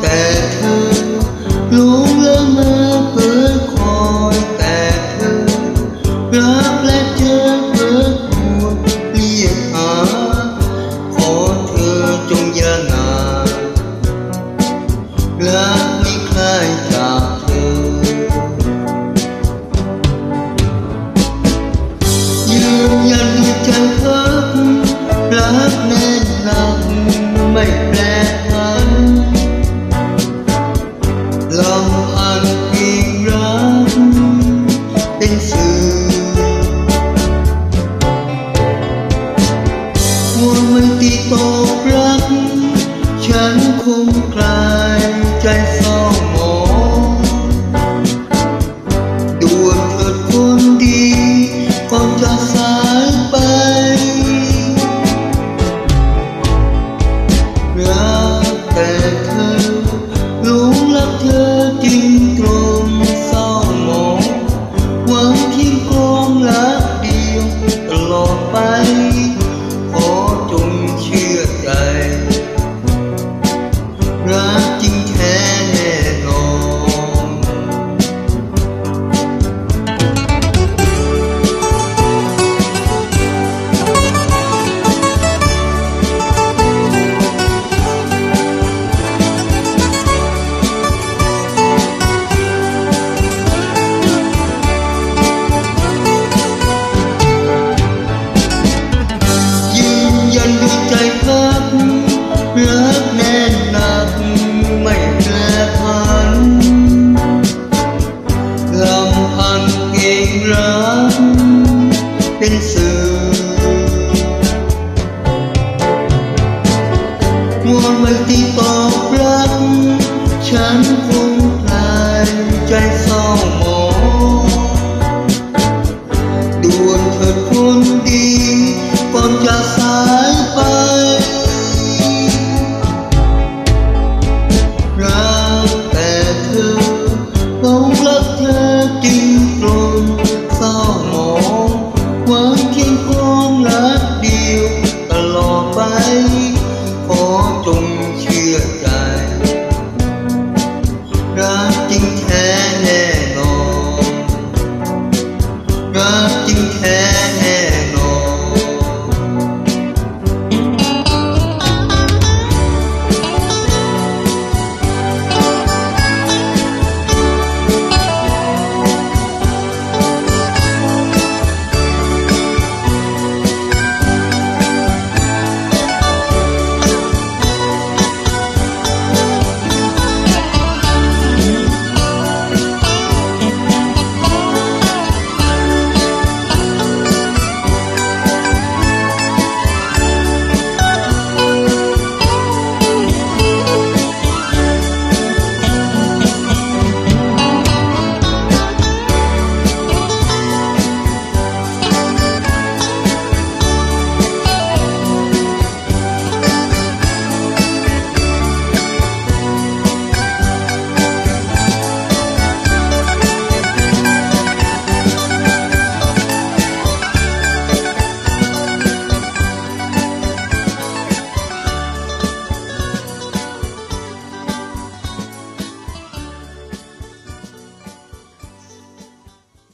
แต่เธอลุงละเมอเพ้อคอยแต่เธอรักและเจอเพ้อครวญเรียกหาขอเธอจงอย่านานรักไม่คลายจากเธอยืนยันด้วยใจพักรักแน่นหนักไม่แปรผันลำอันเพียงรักเป็นสื่อหัวมันตีตกรักฉันคงคลายใจเศร้าหมองด่วนเถิดคนดีก่อนจะสายไปรักแต่เธอหลงรักเธอจริงตรงเศร้าหมองหวังเพียงความรักเดียวตลอดไปขอจงเชื่อใจรักจริงแท้แน่นอนยันด้วยใจพักรักแน่นหนักไม่แปรผันลำพันเก่งรักเป็นสื่อวอนไว้ที่ตอบรักฉันคง